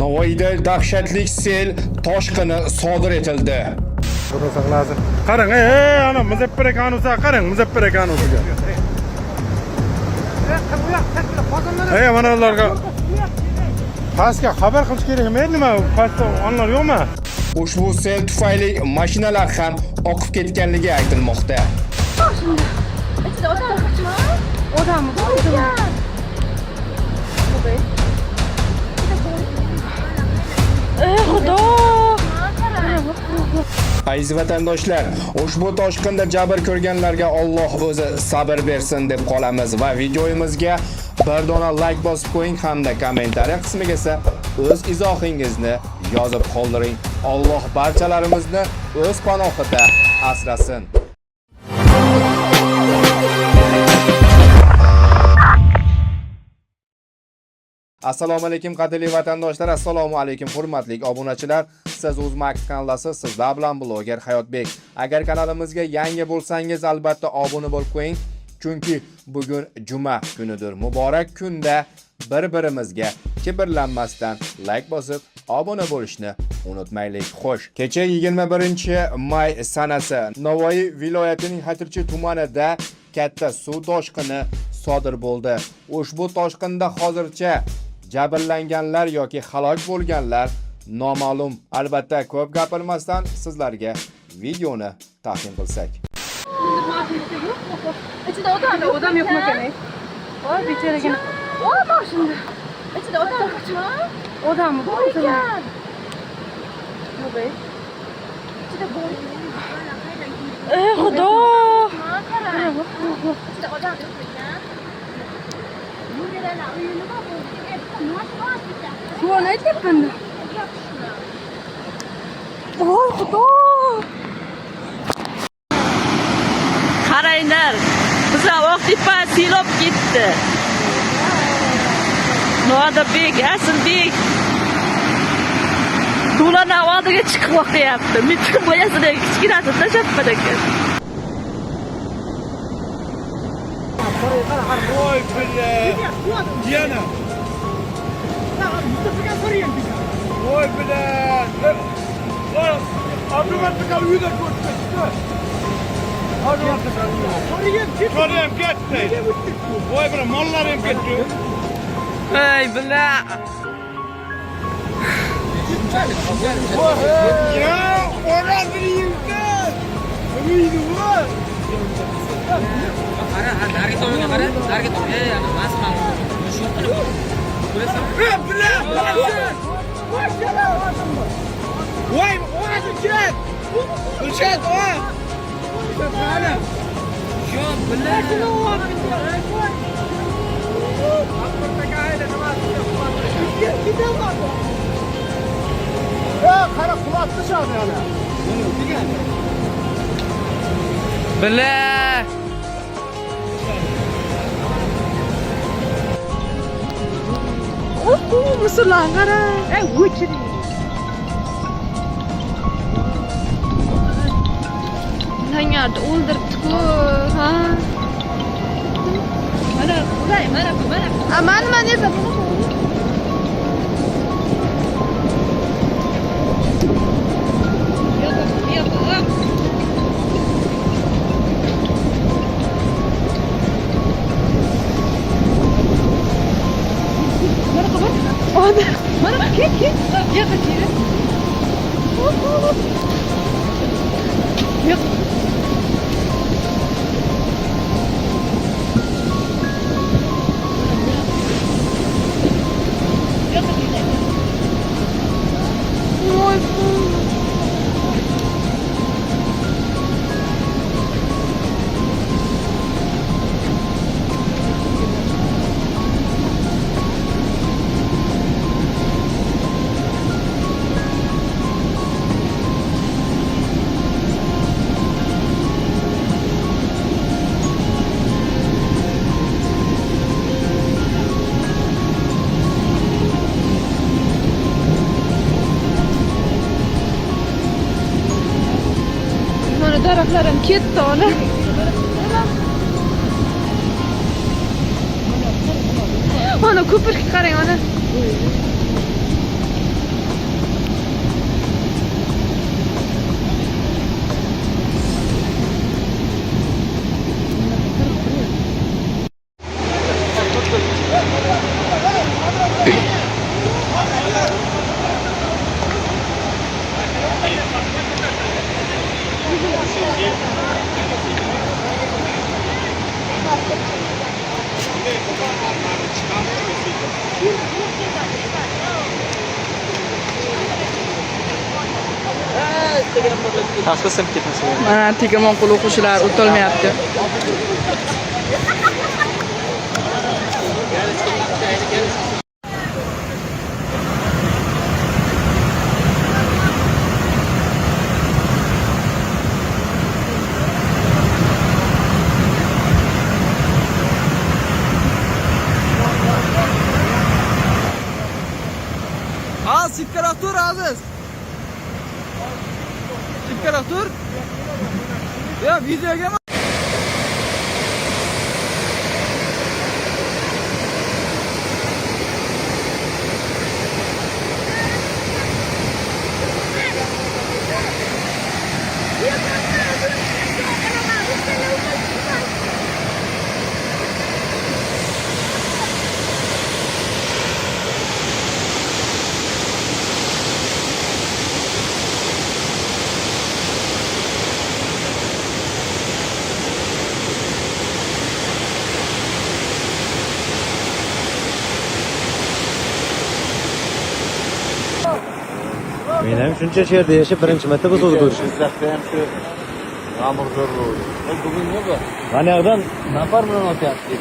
Navoiyda dahshatli sel toshqini sodir etildi. Qarang, ana Muzaffar akanusa, qarang Muzaffar akanusiga. Mana ularga pastga xabar qilish kerakmi? Nima pastda onlar yo'qmi? Ushbu sel tufayli mashinalar ham oqib ketganligi aytilmoqda. İçinde odam mı? Xudo! Aziz vatandoshlar, ushbu toshqinda jabr ko'rganlarga Alloh o'zi sabr bersin deb qolamiz va videomizga bir dona like bosib qo'ying hamda kommentariy qismiga esa o'z izohingizni yozib qoldiring. Alloh barchalarimizni o'z panohida asrasin. Assalomu alaykum qadrli vatandoshlar, assalomu alaykum hurmatli obunachilar. Siz Uzmax kanalidasiz, sizlar bilan bloger Hayotbek. Agar kanalimizga yangi bo'lsangiz, albatta obuna bo'lib qo'ying, chunki bugun juma kunidir. Muborak kunda bir-birimizga kibrlanmasdan like bosib, obuna bo'lishni unutmaylik. Xo'sh, kecha 21-may sanasi Navoiy viloyatining Xatirchi tumanida katta suv toshqini sodir bo'ldi. Ushbu toshqinda hozircha jabrlanganlar yoki halok bo'lganlar noma'lum. Albatta ko'p gapirmasdan sizlarga videoni taqdim qilsak. İçinde odam yok mu demek? Var bir kere gene. Bak şimdi. İçinde odam yok mu? Odam mı? Bu bey. İçinde boy. Xudo! İçinde odam yok mu ya? Şu an ne yaptın? Oy Xudo! Qaranglar, bizlar Oqtepa silib ketdi. Nodibek, Asilbek Do'lana oldiga chiqib qo'yapti. Mitin bo'yasida kichkinasi tashlab ekan. Voy bile. Yana. Voy bile. Abdurrahman uyda ko'rdi. Qarayam ketdi. Voy bile mollar ham ketdi. Ey bile. Ya, ona biriydi. Umidi var. Nargi tomonga qara, nargi tomon. Ana masman. Shu qilib. Ko'rasan? Voy, ona chiqadi. Chiqadi, voy. Mana. Shu bilan Ya, qara qulatdi shuni ana. Mana degan. Bile. Mısırlar kara. Uçur. Hanyada öldürdük ha. Mana, mana. Aman ne zaman? Yok. Mana git. Ya kaçıyor. Yok. Daraxtlarim ketdi ona. Ana ko'pirga qarang ona. Pastga sinib ketmasin. Mana tegirmon qo'l o'quvchilari o'tolmayapti. Al sikkaraq tur Aziz. Sikkaraq tur. Ya videoga Men ham shuncha yerda yashab birinchi marta biz o'zi ko'rishimiz. bugunmi bu? Mana yoqdan nafar bilan o'tyapti.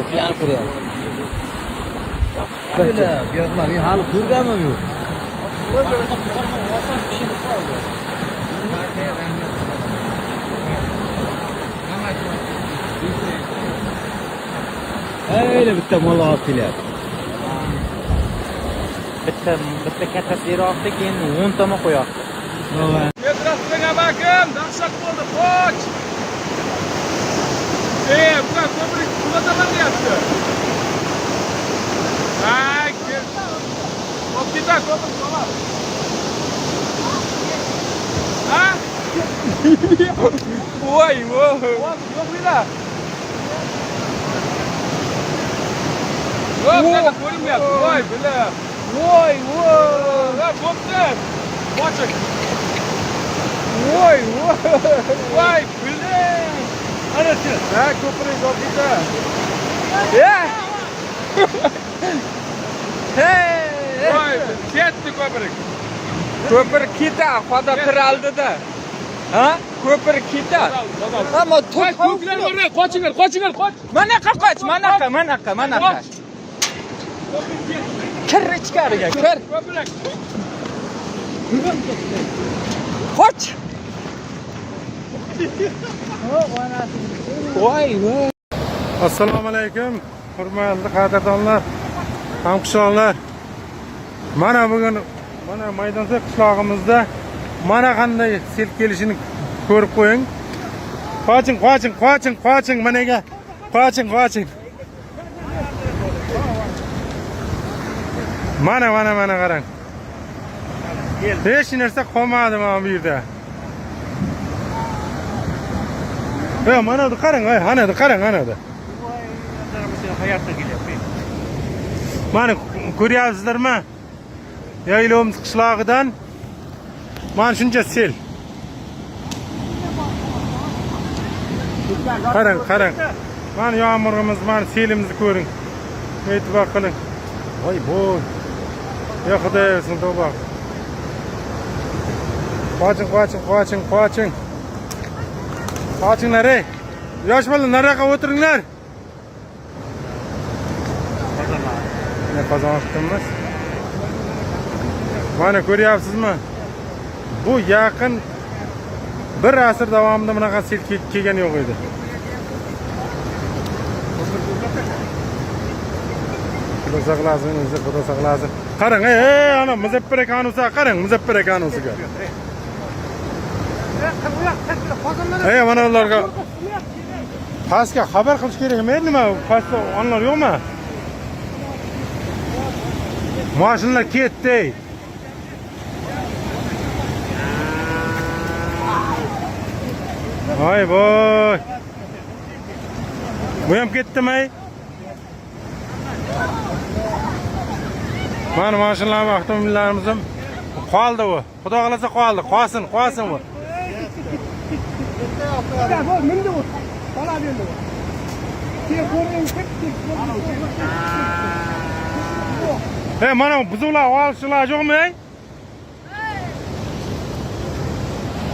O'tgan ko'ryapti. Men hali ko'rganman yo'q. Öyle bitta mola olib kelyapti. Bitta kattasi yiroqda, keyin 10 tama qo'yapti. Metrasiga bakın, dahshat bo'ldi, qoch. Bular ko'prik qulataman deyapti. Ay, hop keta ko'prik qolar. Ha? Voy, voy. Yo'q bila. Yo'q, nega ko'rinmayapti? Voy, bila. Voy, voy. Ha, bo'pti. Qoching. Voy, voy. Voy, bila. Ana shu. Ha, ko'prik hop keta. Hey! Voy, ketdi ko'prik. Ko'pir keta, xoda tiraldida. Ha? Ko'pir keta. Ammo Ko'plar bor, qochinglar, qochinglar, qoch. manaqa qoch, manaqa. Kir ichkariga, kir. Ko'prik. Qoch. Voy, voy. Assalomu alaykum, hurmatli qadrdonlar, hamqishloqlar. Mana bugun mana Maydonsa qishlog'imizda mana qanday sel kelishini ko'rib qo'ying. Qoching, managa. Qoching. Mana qarang. Hech narsa qolmadi mana bu yerda. Mana bu qarang, qarang. Mana ko'ryapsizlarmi? Yaylovimiz qishlog'idan mana shuncha sel. Qarang. Mana yomg'irimiz, mana selimizni ko'ring. E'tibor qiling. Voy, boy. Ya Xudoy o'zing tavba. Qoching. Qochinglar ey. Yosh bola nariyoqqa o'tiringlar. Ne qozonishimiz. Mana ko'ryapsizmi? Bu yaqin bir asr davomida bunaqa sel kelgan yo'q edi. Xudo saqlasin. Qarang, ana Muzaffar akanusiga qarang, Muzaffar akanusiga. Mana ularga pastga xabar qilish kerakmi? Nima? Pastda onlar yo'qmi? Mashinalar ketdi. Voy, voy. Bu ham ketdimi? Mana mashinalar, avtomobillarimiz ham qoldi u. Xudo xolasa qoldi. Qosin u. Mindi u. Qoladi endi. Mana buzuvlar olishlar yo'qmi?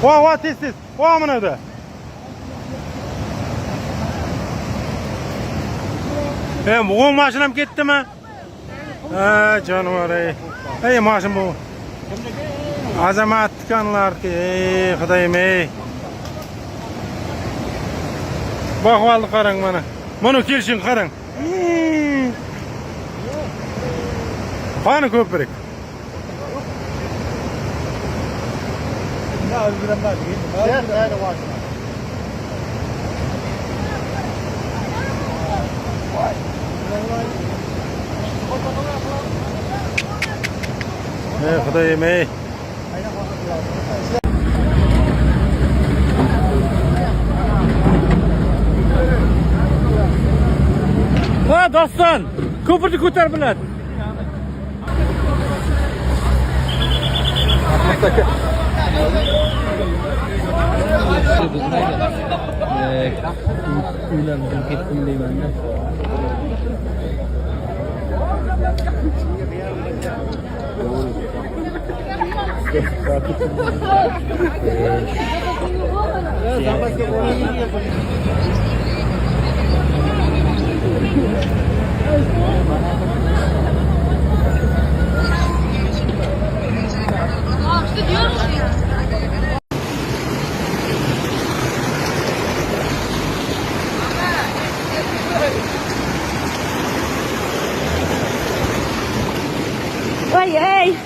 Va tez. Va mana da. Bu mashinam ketdimi? Ha, jonivor ey. Mashin bu. Azamat tikanlar ki, Xudoyim ey. Bakvaldı qarang mana. Mana kelishing qarang. Qani ko'prik. Xudoyim ey. Va doston, ko'prikni ko'tar bilan. Uylardan ketdim deyman-da. Ey.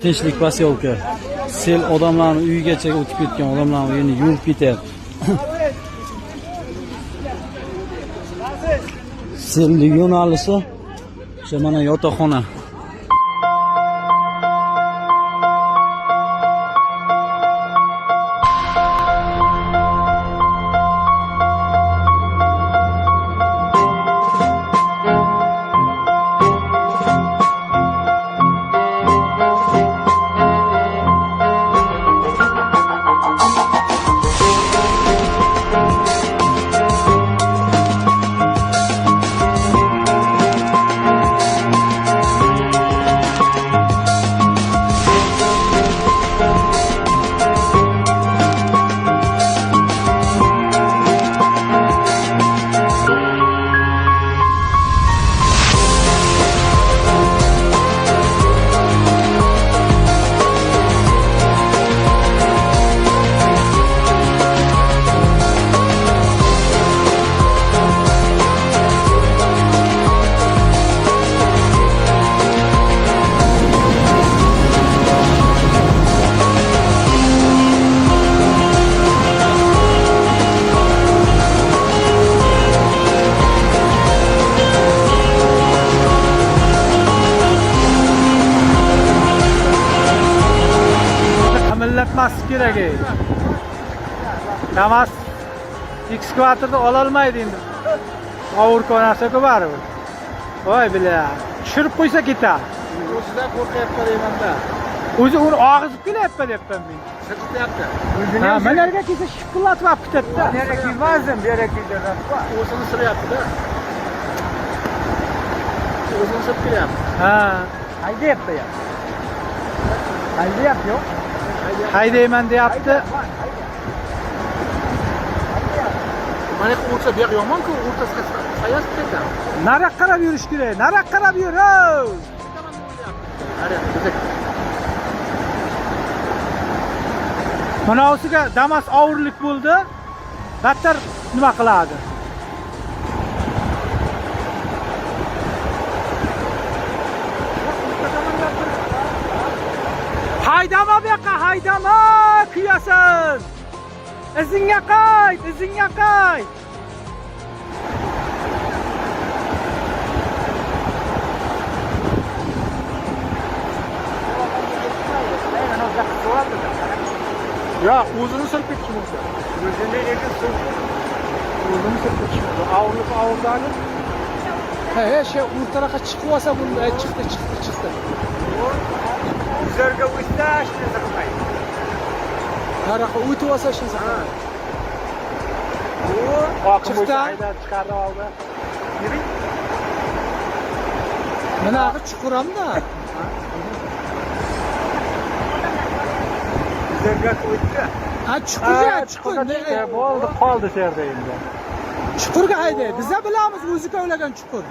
Tinchlik posyolka. Sel odamlarning uyigacha o'tib ketgan, odamlarning uyini yuvib ketyapti. Selni yo'nalishi o'sha mana yotoqxona. Millatmaslik kerak ey. Damas ekskavatorda ololmaydi endi. Og'ir narsa-ku baribir. Voy bila, tushirib qo'ysa ketadi. O'zidan qo'rqyapti deyman-da. O'zi uni og'izib kelyapti deyapman men. Siqyapti. Ha, malarga kelsa shipillatib olib ketadi-da. Nega kelmasin, bu yerga keldi. O'zini siryapti-da. O'zini sirib kelyapti. Ha, haydayapti ya. Haydayapti yo'q. Haydayman deyapti. Mana o'rta bu yoq yomon-ku, o'rtasiga sayasib ketadi. Nariyoqqa qarab yurish kerak. Nariyoqqa qarab yur. Manavsiga Damas og'irlik bo'ldi. Battar nima qiladi? Haydama bu yoqqa, haydama, kuyasan. Izingga qayt, izingga qayt. Ya, o'zini silib ketdi bo'lsa. O'zini silib ketdi. Og'irlik og'irladi. Ha, shu o'rtaroqqa chiqib olsa bunda chiqdi. Üzerge uçta işte zakmayı. Naraqa o'tib olsa shuncha. Chiqdi. Chiqarib oldi. Yuring. Mana chuquramda. Bizlarga qo'ydi. Ha, chuqurga. Bo'ldi, qoldi shu yerda endi. Chuqurga hayday. Biza bilamiz o'zi kovlagan chuqur.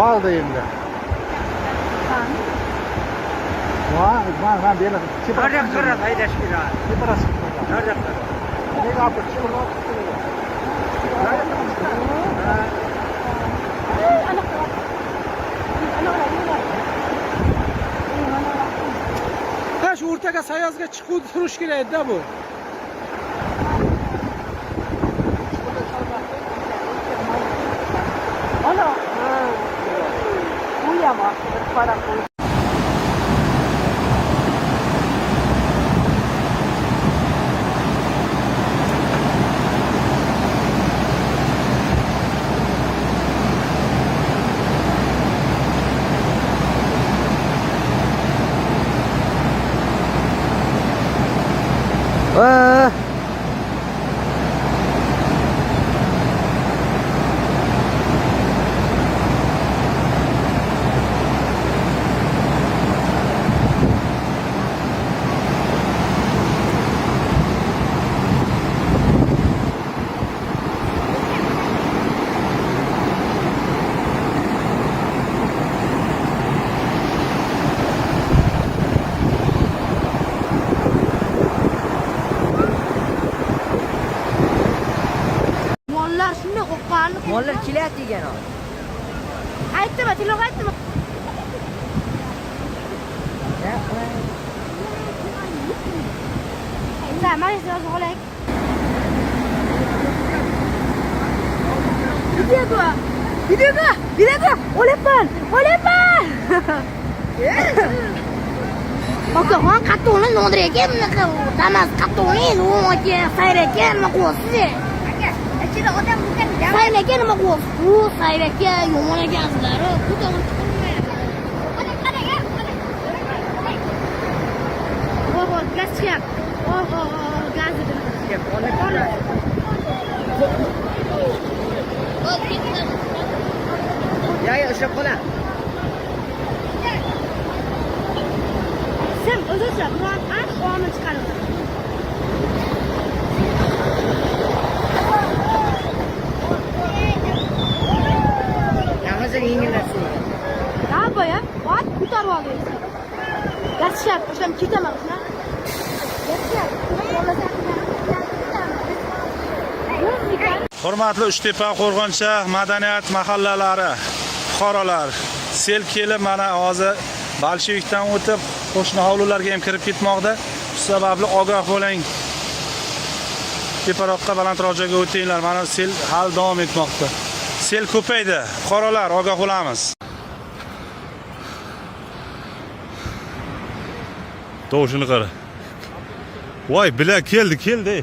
Qoldi endi. Voy, men bela. Qara haydash kerak. Teparasi. Narda qara. Nega olib chuqurga olib keladi? Ha, shu o'rtaga sayozga chiqib turish kerak-da bu. Ana. Bu yama, bir para qo'y. Mollar shunday qo'qqanli. Mollar kelyapti degan o. Aytdimi, telefon aytdimi? Sen mana shu yozib olaylik. Video. Olayapman. Okaxon qattoni nodir ekan, bunaqa Damas qattoni, no'mga sayr ekan, nima qo'ysiz? Ichida odam bo'lgan. Sayr ekan, nima qo'ysiz? Bu sayr ekan, yomon ekansizlar. Bu to'g'ri chiqmayapti. Oho, gaz chiqyapti. Oho, gaz edi. Ya, ushlab qola. Sen o'zingcha biron qonni chiqarib. Yamasa yengillatsin. Ha, boya, ot ko'tarib oldingiz. Gaz chiqyapti, o'sham ketaman, shuna. Hurmatli Uchtepa, Qo'rg'onchiq madaniyat mahallalari fuqarolar, sel kelib mana hozir Bolshevikdan o'tib qo'shni hovlilarga ham kirib ketmoqda. Shu sababli ogoh bo'ling. Teparoqqa balandroq joyga o'tinglar. Mana sel hal davom etmoqda. Sel ko'paydi. Fuqarolar ogoh bo'lamiz. Tovushini qara. Voy, bila keldi.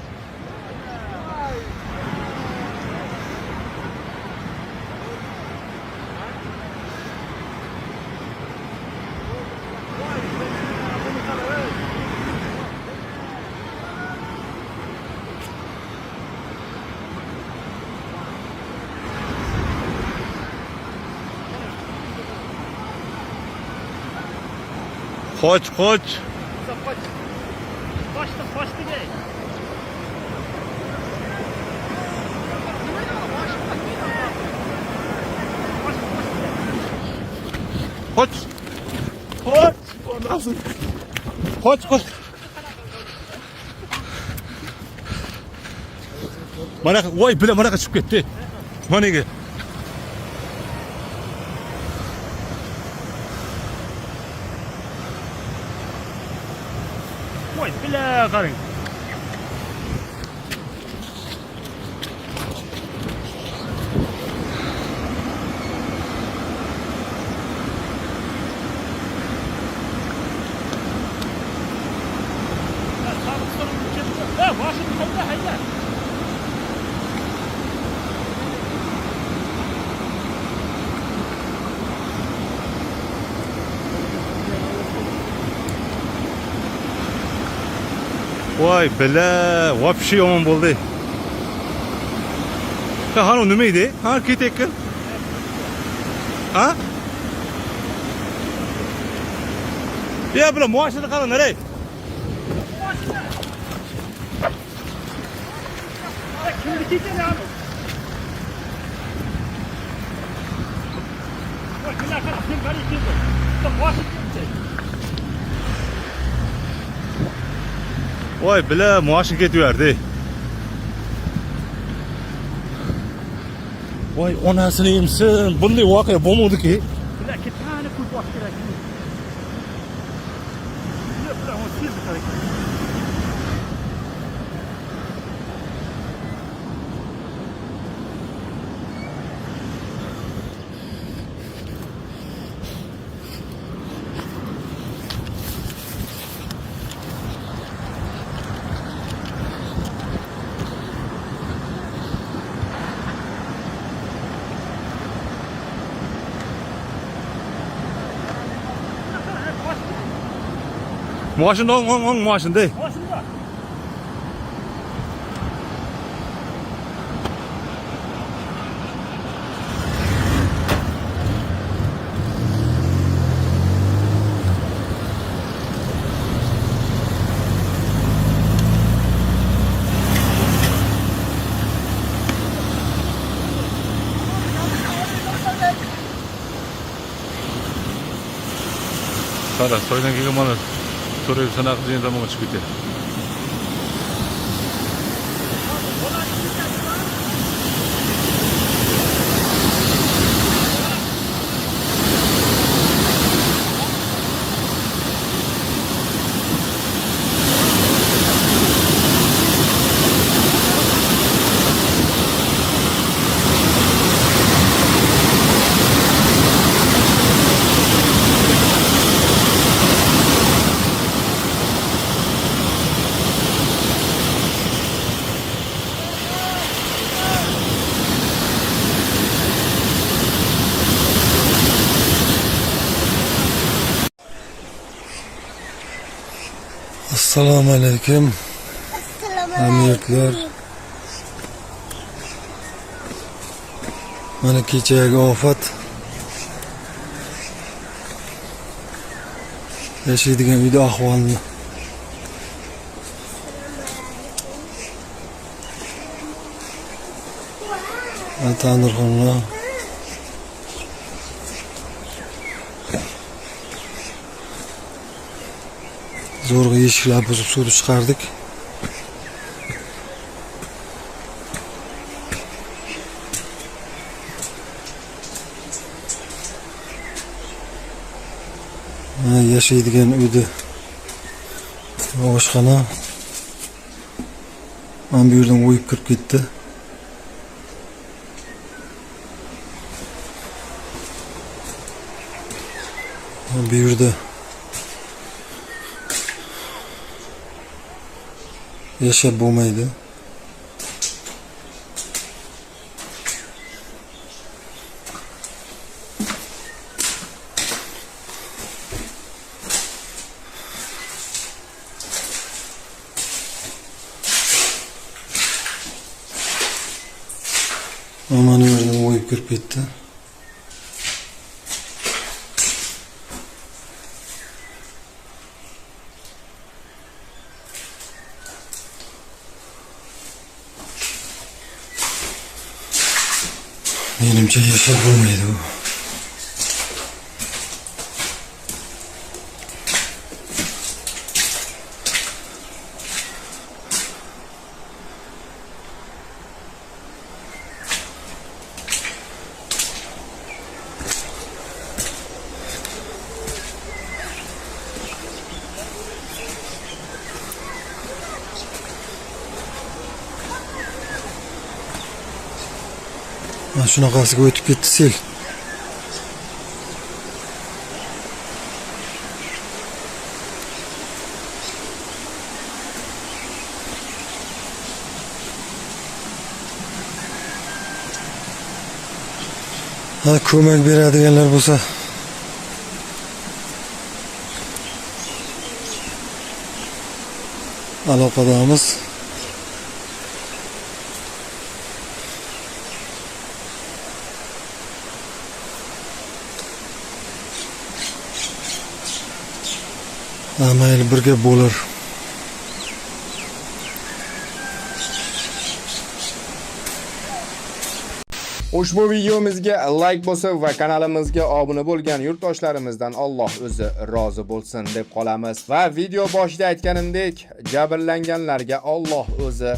Qoch. Qochdi. Qoch. Mana voy bila mana chiqib ketdi. Managa. Voy bila qarang. Voy bila, вообще yomon bo'ldi. Hanım nima edi? Ha, ketekkin. Ha? Ya bular mashina qara naray? Voy, bila mashina ketaverdi. Voy, onasini emsin. Bunday voqea bo'lmadi-ki. Mashina o'ng mashinada. Qara, soydan kelgan mana So'rayib sanaq degan zamonga chiqib ketdi. Assalomu alaykum. Hamyurtlar. Mana kechagi ofat. Yashaydigan uyda ahvolni. Tandirxonlar. Zo'rg'a eshiklar buzib suvni chiqardik. Yashaydigan uyda oshxona. Mana bu yerdan o'yib kirib ketdi. Bu yerda yashab bo'lmaydi. Mana yerdan o'yib kirib ketdi. Menimcha yashab bo'lmaydi bu. Mana shunaqasiga o'tib ketdi sel. Ha, ko'mak beradiganlar bo'lsa aloqadamiz. Mayli bir gap bo'lar. Ushbu videomizga like bosib va kanalimizga obuna bo'lgan yurtdoshlarimizdan Alloh o'zi rozi bo'lsin deb qolamiz. Va video boshida aytganimdek, jabrlanganlarga Alloh o'zi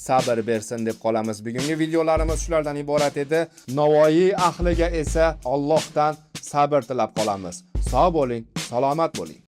sabr bersin deb qolamiz. Bugungi videolarimiz shulardan iborat edi. Navoiy ahliga esa Allohdan sabr tilab qolamiz. Sog' bo'ling, salomat bo'ling.